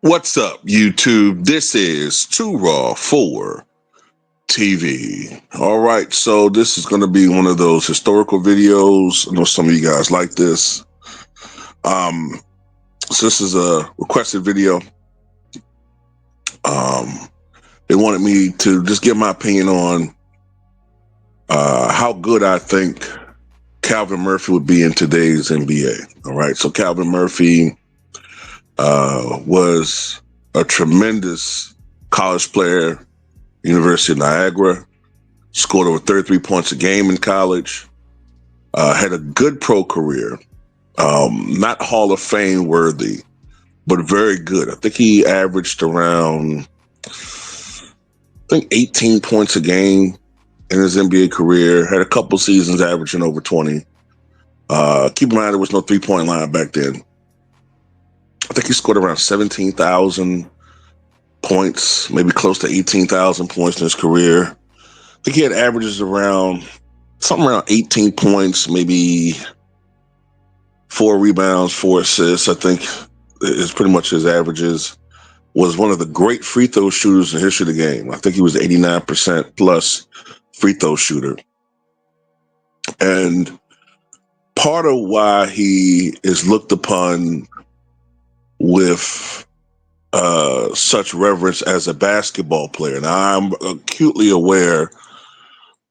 What's up, YouTube? This is Too Raw for TV. All right, so this is going to be one of those historical videos. I know some of you guys like this. So this is a requested video. They wanted me to just give my opinion on how good I think Calvin Murphy would be in today's NBA. All right, so Calvin Murphy was a tremendous college player, University of Niagara, scored over 33 points a game in college, had a good pro career, not Hall of Fame worthy, but very good. I think he averaged around, 18 points a game in his NBA career, had a couple seasons averaging over 20. Keep in mind, there was no three-point line back then. I think he scored around 17,000 points, maybe close to 18,000 points in his career. I think he had averages around 18 points, maybe 4 rebounds, 4 assists. I think is pretty much his averages. Was one of the great free throw shooters in the history of the game. I think he was 89% plus free throw shooter. And part of why he is looked upon with such reverence as a basketball player. Now, I'm acutely aware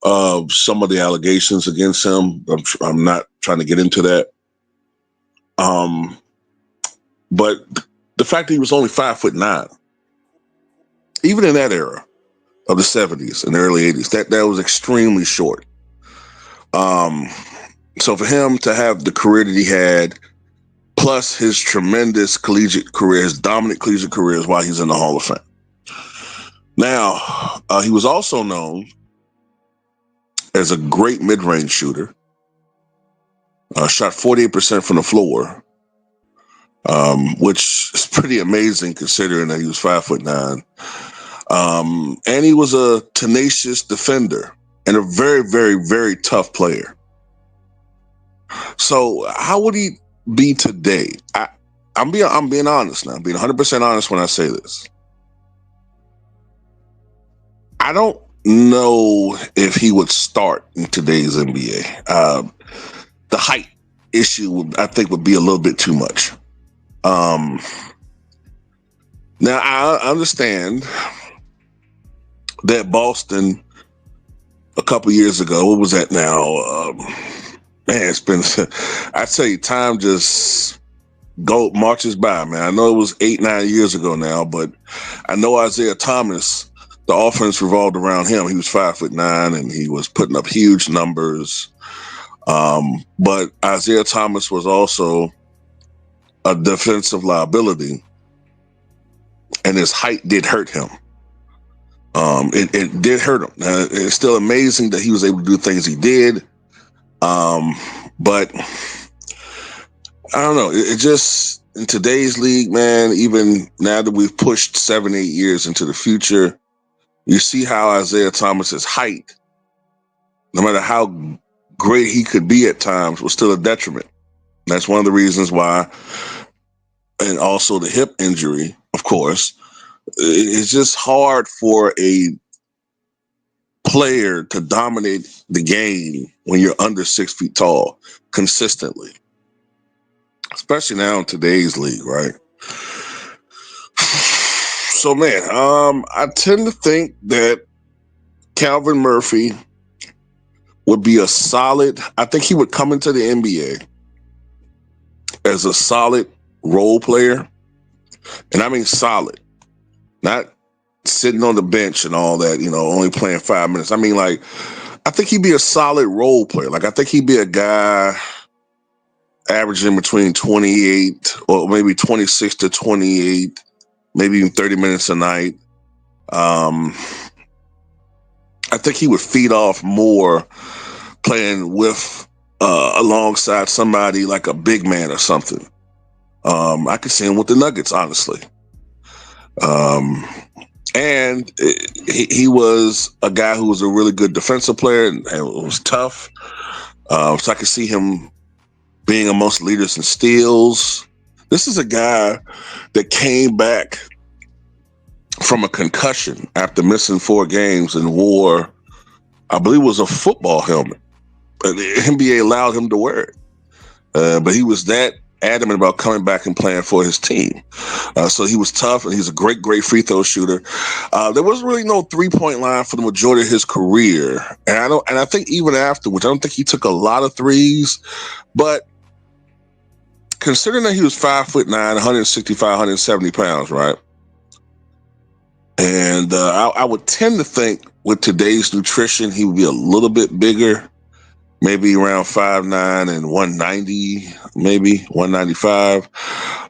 of some of the allegations against him. I'm not trying to get into that. But the fact that he was only 5'9", even in that era of the 70s and the early 80s, that was extremely short. So for him to have the career that he had, plus his tremendous collegiate career, his dominant collegiate career, is why he's in the Hall of Fame. Now, he was also known as a great mid-range shooter. Shot 48% from the floor, which is pretty amazing considering that he was 5'9". And he was a tenacious defender and a very, very, very tough player. So how would he be today? I'm being honest now. I'm being 100% honest when I say this. I don't know if he would start in today's NBA. The height issue, I think, would be a little bit too much. Now, I understand that Boston a couple years ago, what was that now? Man, it's been, I tell you, time just marches by, man. I know it was 8-9 years ago now, but I know Isaiah Thomas, the offense revolved around him. He was 5'9", and he was putting up huge numbers. But Isaiah Thomas was also a defensive liability, and his height did hurt him. It did hurt him. It's still amazing that he was able to do things he did. But I don't know. It just, in today's league, man, even now that we've pushed 7-8 years into the future, you see how Isaiah Thomas's height, no matter how great he could be at times, was still a detriment. That's one of the reasons why, and also the hip injury, of course. It's just hard for a player to dominate the game when you're under 6 feet tall consistently, especially now in today's league, right? So, man, I tend to think that Calvin Murphy would be I think he would come into the NBA as a solid role player. And I mean solid, not sitting on the bench and all that, only playing 5 minutes. I mean, I think he'd be a solid role player. I think he'd be a guy averaging between 28 or maybe 26 to 28, maybe even 30 minutes a night. I think he would feed off more playing with alongside somebody like a big man or something. I could see him with the Nuggets, honestly. Um, and he was a guy who was a really good defensive player and was tough. So I could see him being amongst leaders in steals. This is a guy that came back from a concussion after missing 4 games and wore, I believe it was a football helmet. The NBA allowed him to wear it. But he was that adamant about coming back and playing for his team. So he was tough, and he's a great, great free throw shooter. There wasn't really no 3-point line for the majority of his career, and I think even afterwards, I don't think he took a lot of threes. But considering that he was 5'9", 165, 170 pounds, right? And I would tend to think with today's nutrition, he would be a little bit bigger. Maybe around 5'9" and 190, maybe 195.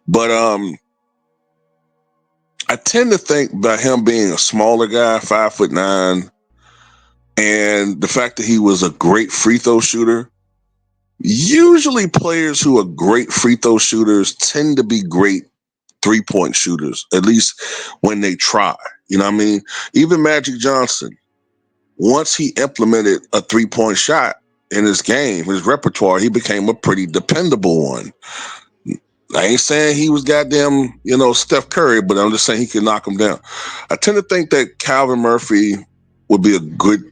But I tend to think by him being a smaller guy, 5'9", and the fact that he was a great free throw shooter. Usually players who are great free throw shooters tend to be great 3-point shooters, at least when they try. You know what I mean? Even Magic Johnson, once he implemented a 3-point shot in his game, his repertoire, he became a pretty dependable one. I ain't saying he was goddamn, Steph Curry, but I'm just saying he could knock him down. I tend to think that Calvin Murphy would be a good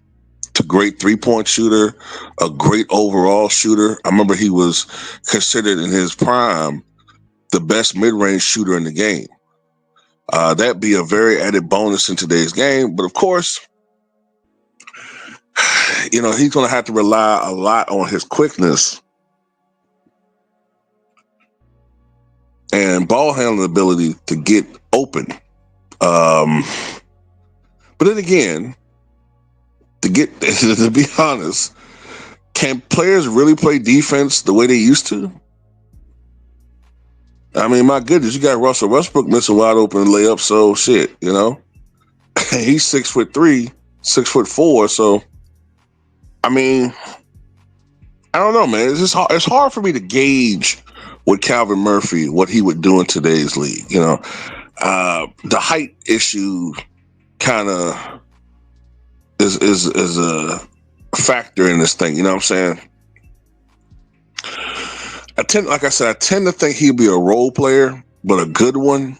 to great 3-point shooter, a great overall shooter. I remember he was considered in his prime the best mid-range shooter in the game. That'd be a very added bonus in today's game. But of course, he's going to have to rely a lot on his quickness and ball handling ability to get open. But then again, to be honest, can players really play defense the way they used to? I mean, my goodness, you got Russell Westbrook missing wide open layups, so shit, he's 6'3", 6'4", so I mean, I don't know, man. It's hard for me to gauge with Calvin Murphy what he would do in today's league. The height issue kind of is a factor in this thing. You know what I'm saying? I tend to think he'd be a role player, but a good one.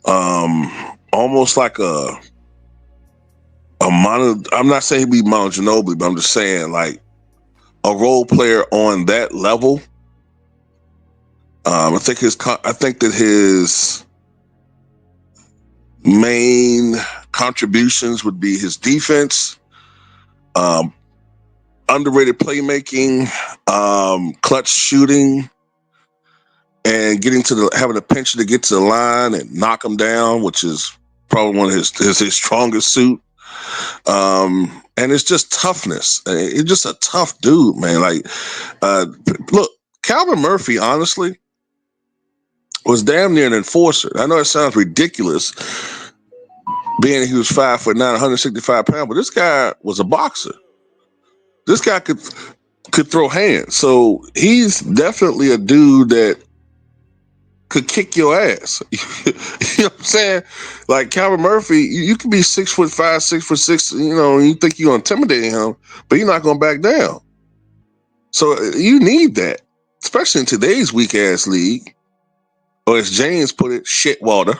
Almost like I'm not saying he'd be Manu Ginobili, but I'm just saying like a role player on that level. I think that his main contributions would be his defense, underrated playmaking, clutch shooting, and having a pinch to get to the line and knock him down, which is probably one of his strongest suit. And it's just toughness. It's just a tough dude, man. Like, look, Calvin Murphy, honestly, was damn near an enforcer. I know it sounds ridiculous, being he was 5'9", 165 pounds, but this guy was a boxer. This guy could throw hands. So he's definitely a dude that could kick your ass. You know what I'm saying? Like Calvin Murphy, you could be 6'5", 6'6", and you think you're intimidating him, but you're not going to back down. So you need that, especially in today's weak ass league, or as James put it, shit water.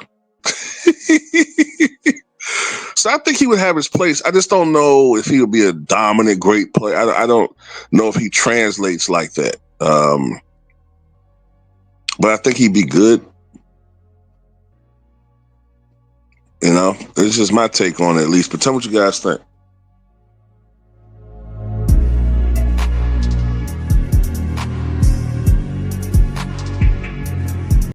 So I think he would have his place. I just don't know if he would be a dominant, great player. I don't know if he translates like that. But I think he'd be good. It's just my take on it, at least. But tell me what you guys think.